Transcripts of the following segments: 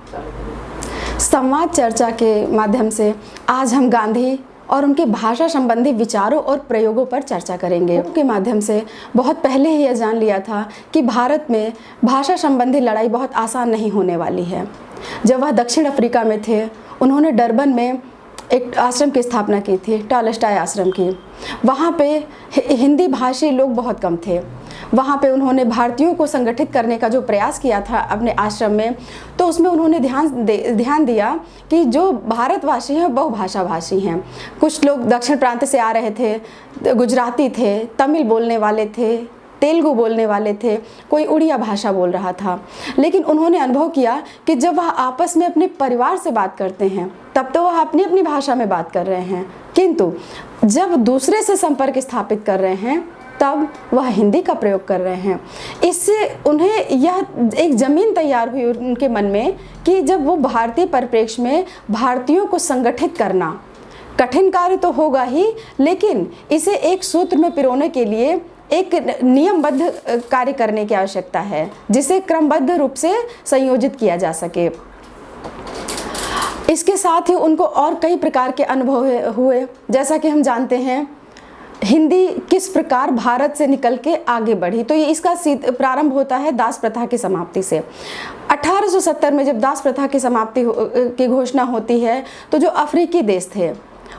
संवाद चर्चा के माध्यम से आज हम गांधी और उनके भाषा संबंधी विचारों और प्रयोगों पर चर्चा करेंगे। उनके माध्यम से बहुत पहले ही यह जान लिया था कि भारत में भाषा संबंधी लड़ाई बहुत आसान नहीं होने वाली है। जब वह दक्षिण अफ्रीका में थे, उन्होंने डरबन में एक आश्रम की स्थापना की थी, टॉलस्टॉय आश्रम की। वहाँ पे हिंदी भाषी लोग बहुत कम थे। वहाँ पे उन्होंने भारतीयों को संगठित करने का जो प्रयास किया था अपने आश्रम में, तो उसमें उन्होंने ध्यान दिया कि जो भारतवासी हैं बहुभाषा भाषी हैं। कुछ लोग दक्षिण प्रांत से आ रहे थे, गुजराती थे, तमिल बोलने वाले थे, तेलुगु बोलने वाले थे, कोई उड़िया भाषा बोल रहा था। लेकिन उन्होंने अनुभव किया कि जब वह आपस में अपने परिवार से बात करते हैं तब तो वह अपनी अपनी भाषा में बात कर रहे हैं, किंतु जब दूसरे से संपर्क स्थापित कर रहे हैं तब वह हिंदी का प्रयोग कर रहे हैं। इससे उन्हें यह एक ज़मीन तैयार हुई उनके मन में कि जब वो भारतीय परिप्रेक्ष्य में भारतीयों को संगठित करना कठिन कार्य तो होगा ही, लेकिन इसे एक सूत्र में पिरोने के लिए एक नियमबद्ध कार्य करने की आवश्यकता है, जिसे क्रमबद्ध रूप से संयोजित किया जा सके। इसके साथ ही उनको और कई प्रकार के अनुभव हुए। जैसा कि हम जानते हैं हिंदी किस प्रकार भारत से निकल के आगे बढ़ी, तो ये इसका प्रारंभ होता है दास प्रथा की समाप्ति से। 1870 में जब दास प्रथा की समाप्ति की घोषणा होती है, तो जो अफ्रीकी देश थे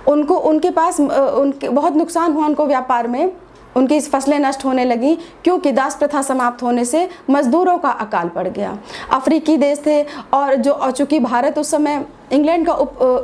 उनके पास बहुत नुकसान हुआ। उनको व्यापार में उनकी फसलें नष्ट होने लगी, क्योंकि दास प्रथा समाप्त होने से मजदूरों का अकाल पड़ गया। अफ्रीकी देश थे और चूँकि भारत उस समय इंग्लैंड का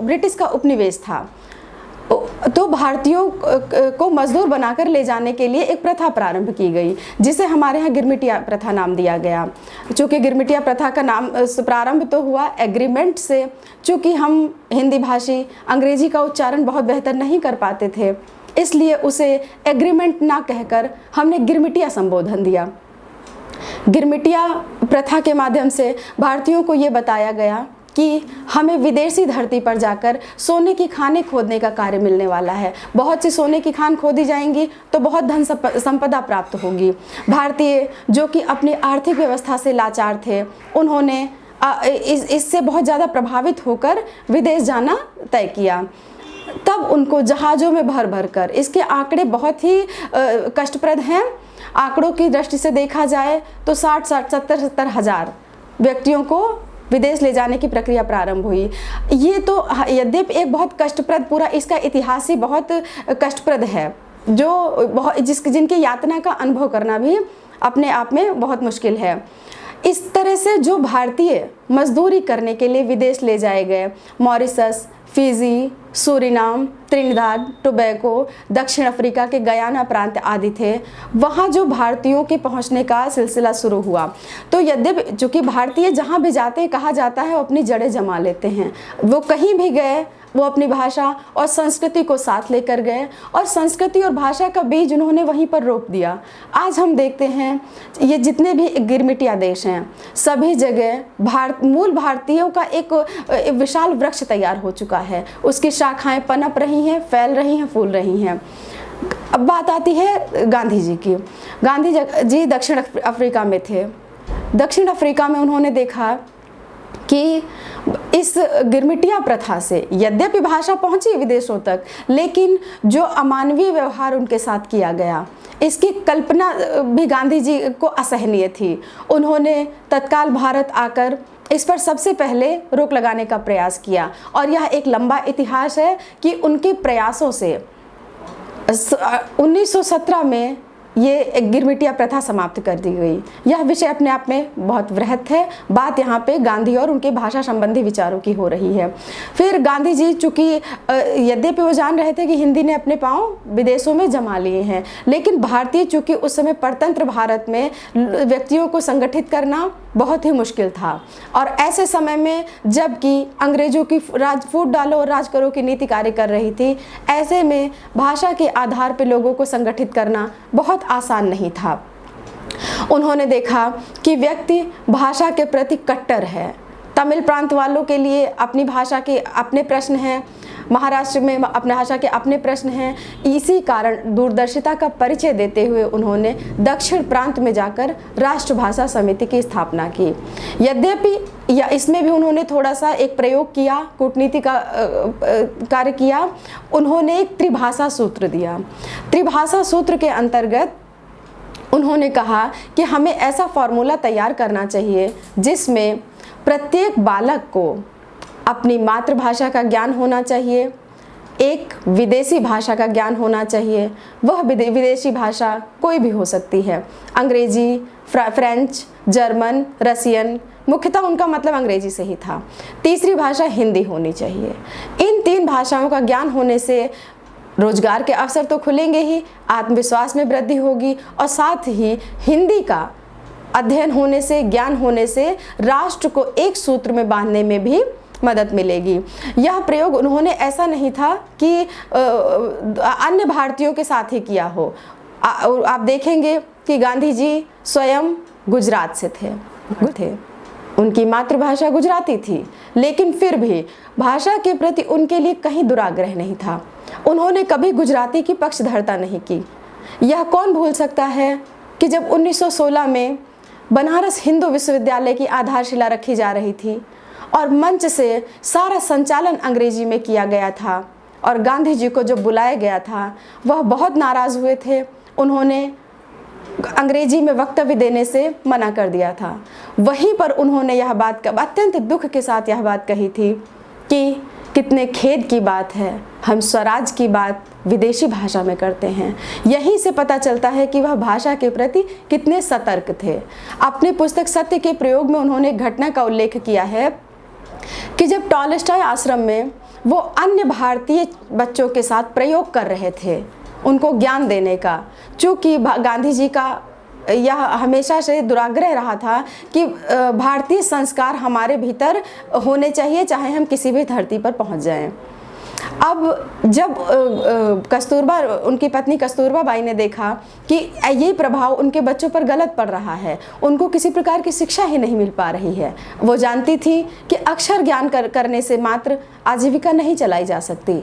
ब्रिटिश का उपनिवेश था, तो भारतीयों को मजदूर बनाकर ले जाने के लिए एक प्रथा प्रारंभ की गई, जिसे हमारे यहाँ गिरमिटिया प्रथा नाम दिया गया। चूँकि गिरमिटिया प्रथा का नाम प्रारंभ तो हुआ एग्रीमेंट से, चूँकि हम हिंदी भाषी अंग्रेजी का उच्चारण बहुत बेहतर नहीं कर पाते थे, इसलिए उसे एग्रीमेंट ना कहकर हमने गिरमिटिया संबोधन दिया। गिरमिटिया प्रथा के माध्यम से भारतीयों को ये बताया गया कि हमें विदेशी धरती पर जाकर सोने की खानें खोदने का कार्य मिलने वाला है। बहुत सी सोने की खान खोदी जाएंगी तो बहुत धन संपदा प्राप्त होगी। भारतीय जो कि अपनी आर्थिक व्यवस्था से लाचार थे, उन्होंने इससे बहुत ज़्यादा प्रभावित होकर विदेश जाना तय किया। तब उनको जहाज़ों में भर भर कर, इसके आंकड़े बहुत ही कष्टप्रद हैं। आंकड़ों की दृष्टि से देखा जाए तो 60-70 हज़ार व्यक्तियों को विदेश ले जाने की प्रक्रिया प्रारंभ हुई। ये तो यद्यपि एक बहुत कष्टप्रद, पूरा इसका इतिहास ही बहुत कष्टप्रद है, जो जिनकी यातना का अनुभव करना भी अपने आप में बहुत मुश्किल है। इस तरह से जो भारतीय मजदूरी करने के लिए विदेश ले जाए गए, Mauritius, Fiji, Suriname, Trinidad Tobago, दक्षिण अफ्रीका के गयाना प्रांत आदि थे, वहाँ जो भारतीयों के पहुँचने का सिलसिला शुरू हुआ। तो यद्यपि चूँकि भारतीय जहाँ भी जाते हैं, कहा जाता है वो अपनी जड़ें जमा लेते हैं। वो कहीं भी गए वो अपनी भाषा और संस्कृति को साथ लेकर गए, और संस्कृति और भाषा का बीज उन्होंने वहीं पर रोप दिया। आज हम देखते हैं ये जितने भी गिरमिटिया देश हैं, सभी जगह मूल भारतीयों का एक विशाल वृक्ष तैयार हो चुका है। उसकी शाखाएं पनप रही हैं, फैल रही हैं, फूल रही हैं। अब बात आती है गांधी जी की। गांधी जी दक्षिण अफ्रीका में थे। दक्षिण अफ्रीका में उन्होंने देखा कि इस गिरमिटिया प्रथा से यद्यपि भाषा पहुंची विदेशों तक, लेकिन जो अमानवीय व्यवहार उनके साथ किया गया, इसकी कल्पना भी गांधी जी को असहनीय थी। उन्होंने तत्काल भारत आकर इस पर सबसे पहले रोक लगाने का प्रयास किया, और यह एक लंबा इतिहास है कि उनके प्रयासों से 1917 में ये गिरमिटिया प्रथा समाप्त कर दी गई। यह विषय अपने आप में बहुत वृहत है। बात यहाँ पे गांधी और उनके भाषा संबंधी विचारों की हो रही है। फिर गांधी जी चूँकि यद्यपि वो जान रहे थे कि हिंदी ने अपने पांव विदेशों में जमा लिए हैं, लेकिन भारतीय चूँकि उस समय परतंत्र भारत में व्यक्तियों को संगठित करना बहुत ही मुश्किल था, और ऐसे समय में जबकि अंग्रेजों की फूट डालो और राज करो की नीति कार्य कर रही थी, ऐसे में भाषा के आधार पर लोगों को संगठित करना बहुत आसान नहीं था। उन्होंने देखा कि व्यक्ति भाषा के प्रति कट्टर है। तमिल प्रांत वालों के लिए अपनी भाषा के अपने प्रश्न हैं, महाराष्ट्र में अपने भाषा के अपने प्रश्न हैं। इसी कारण दूरदर्शिता का परिचय देते हुए उन्होंने दक्षिण प्रांत में जाकर राष्ट्रभाषा समिति की स्थापना की। यद्यपि या इसमें भी उन्होंने थोड़ा सा एक प्रयोग किया, कूटनीति का कार्य किया। उन्होंने एक त्रिभाषा सूत्र दिया। त्रिभाषा सूत्र के अंतर्गत उन्होंने कहा कि हमें ऐसा फॉर्मूला तैयार करना चाहिए जिसमें प्रत्येक बालक को अपनी मातृभाषा का ज्ञान होना चाहिए, एक विदेशी भाषा का ज्ञान होना चाहिए। वह विदेशी भाषा कोई भी हो सकती है, अंग्रेजी, फ्रेंच, जर्मन, रसियन, मुख्यतः उनका मतलब अंग्रेजी से ही था। तीसरी भाषा हिंदी होनी चाहिए। इन 3 भाषाओं का ज्ञान होने से रोजगार के अवसर तो खुलेंगे ही, आत्मविश्वास में वृद्धि होगी और साथ ही हिंदी का अध्ययन होने से, ज्ञान होने से राष्ट्र को एक सूत्र में बांधने में भी मदद मिलेगी। यह प्रयोग उन्होंने ऐसा नहीं था कि अन्य भारतीयों के साथ ही किया हो। आप देखेंगे कि गांधी जी स्वयं गुजरात से थे। उनकी मातृभाषा गुजराती थी, लेकिन फिर भी भाषा के प्रति उनके लिए कहीं दुराग्रह नहीं था। उन्होंने कभी गुजराती की पक्षधरता नहीं की। यह कौन भूल सकता है कि जब 1916 में बनारस हिंदू विश्वविद्यालय की आधारशिला रखी जा रही थी और मंच से सारा संचालन अंग्रेजी में किया गया था और गांधी जी को जो बुलाया गया था वह बहुत नाराज़ हुए थे। उन्होंने अंग्रेजी में वक्तव्य देने से मना कर दिया था। वहीं पर उन्होंने यह बात अत्यंत दुख के साथ यह बात कही थी कि कितने खेद की बात है, हम स्वराज की बात विदेशी भाषा में करते हैं। यहीं से पता चलता है कि वह भाषा के प्रति कितने सतर्क थे। अपनी पुस्तक सत्य के प्रयोग में उन्होंने एक घटना का उल्लेख किया है कि जब टॉलस्टॉय आश्रम में वो अन्य भारतीय बच्चों के साथ प्रयोग कर रहे थे उनको ज्ञान देने का, चूँकि गांधी जी का यह हमेशा से दुराग्रह रहा था कि भारतीय संस्कार हमारे भीतर होने चाहिए, चाहे हम किसी भी धरती पर पहुंच जाएं। अब जब कस्तूरबा, उनकी पत्नी कस्तूरबा बाई ने देखा कि ये प्रभाव उनके बच्चों पर गलत पड़ रहा है, उनको किसी प्रकार की शिक्षा ही नहीं मिल पा रही है। वो जानती थी कि अक्षर ज्ञान करने से मात्र आजीविका नहीं चलाई जा सकती,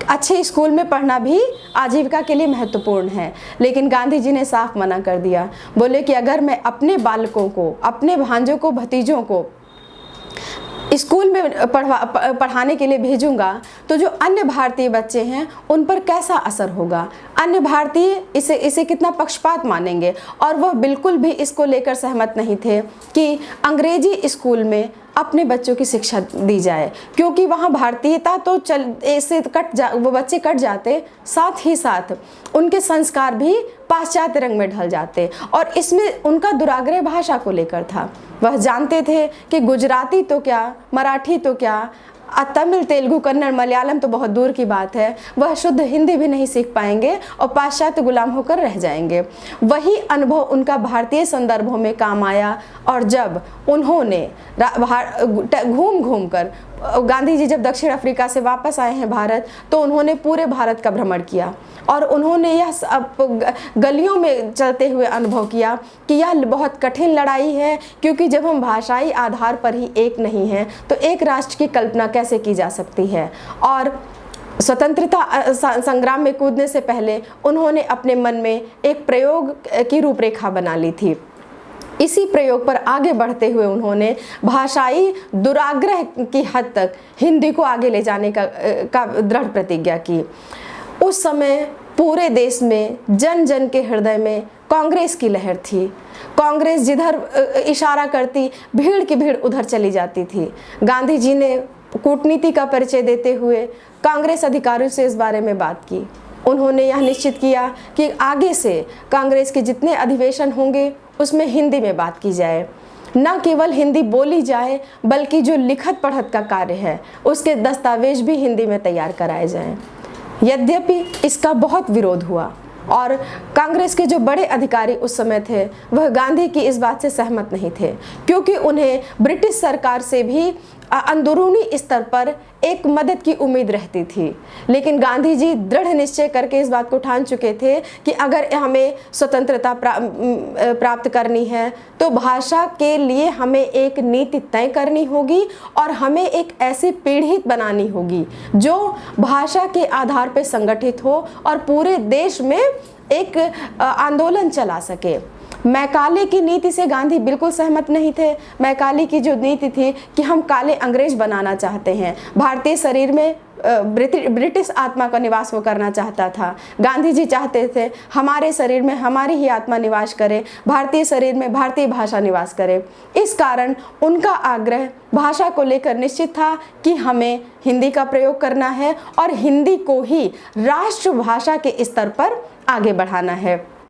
अच्छे स्कूल में पढ़ना भी आजीविका के लिए महत्वपूर्ण है। लेकिन गांधी जी ने साफ मना कर दिया। बोले कि अगर मैं अपने बालकों को, अपने भांजों को, भतीजों को स्कूल में पढ़ाने के लिए भेजूंगा तो जो अन्य भारतीय बच्चे हैं उन पर कैसा असर होगा, अन्य भारतीय इसे कितना पक्षपात मानेंगे। और वह बिल्कुल भी इसको लेकर सहमत नहीं थे कि अंग्रेजी स्कूल में अपने बच्चों की शिक्षा दी जाए, क्योंकि वहाँ भारतीयता तो वो बच्चे कट जाते, साथ ही साथ उनके संस्कार भी पाश्चात्य रंग में ढल जाते। और इसमें उनका दुराग्रह भाषा को लेकर था। वह जानते थे कि गुजराती तो क्या, मराठी तो क्या, तमिल, तेलुगु, कन्नड़, मलयालम तो बहुत दूर की बात है, वह शुद्ध हिंदी भी नहीं सीख पाएंगे और पाश्चात्य गुलाम होकर रह जाएंगे। वही अनुभव उनका भारतीय संदर्भों में काम आया। और जब उन्होंने घूम घूम कर, गांधी जी जब दक्षिण अफ्रीका से वापस आए हैं भारत, तो उन्होंने पूरे भारत का भ्रमण किया और उन्होंने यह गलियों में चलते हुए अनुभव किया कि यह बहुत कठिन लड़ाई है, क्योंकि जब हम भाषाई आधार पर ही एक नहीं हैं तो एक राष्ट्र की कल्पना कैसे की जा सकती है। और स्वतंत्रता संग्राम में कूदने से पहले उन्होंने अपने मन में एक प्रयोग की रूपरेखा बना ली थी। इसी प्रयोग पर आगे बढ़ते हुए उन्होंने भाषाई दुराग्रह की हद तक हिंदी को आगे ले जाने का दृढ़ प्रतिज्ञा की। उस समय पूरे देश में, जन जन के हृदय में कांग्रेस की लहर थी। कांग्रेस जिधर इशारा करती, भीड़ की भीड़ उधर चली जाती थी। गांधी जी ने कूटनीति का परिचय देते हुए कांग्रेस अधिकारियों से इस बारे में बात की। उन्होंने यह निश्चित किया कि आगे से कांग्रेस के जितने अधिवेशन होंगे उसमें हिंदी में बात की जाए, न केवल हिंदी बोली जाए बल्कि जो लिखत पढ़त का कार्य है उसके दस्तावेज भी हिंदी में तैयार कराए जाएं। यद्यपि इसका बहुत विरोध हुआ और कांग्रेस के जो बड़े अधिकारी उस समय थे वह गांधी की इस बात से सहमत नहीं थे, क्योंकि उन्हें ब्रिटिश सरकार से भी अंदरूनी स्तर पर एक मदद की उम्मीद रहती थी, लेकिन गांधी जी दृढ़ निश्चय करके इस बात को ठान चुके थे कि अगर हमें स्वतंत्रता प्राप्त करनी है तो भाषा के लिए हमें एक नीति तय करनी होगी और हमें एक ऐसी पीढ़ी बनानी होगी जो भाषा के आधार पर संगठित हो और पूरे देश में एक आंदोलन चला सके। मैकाले की नीति से गांधी बिल्कुल सहमत नहीं थे। मैकाले की जो नीति थी कि हम काले अंग्रेज बनाना चाहते हैं, भारतीय शरीर में ब्रिटिश आत्मा का निवास वो करना चाहता था। गांधी जी चाहते थे हमारे शरीर में हमारी ही आत्मा निवास करे, भारतीय शरीर में भारतीय भाषा निवास करे। इस कारण उनका आग्रह भाषा को लेकर निश्चित था कि हमें हिंदी का प्रयोग करना है और हिंदी को ही राष्ट्रभाषा के स्तर पर आगे बढ़ाना है।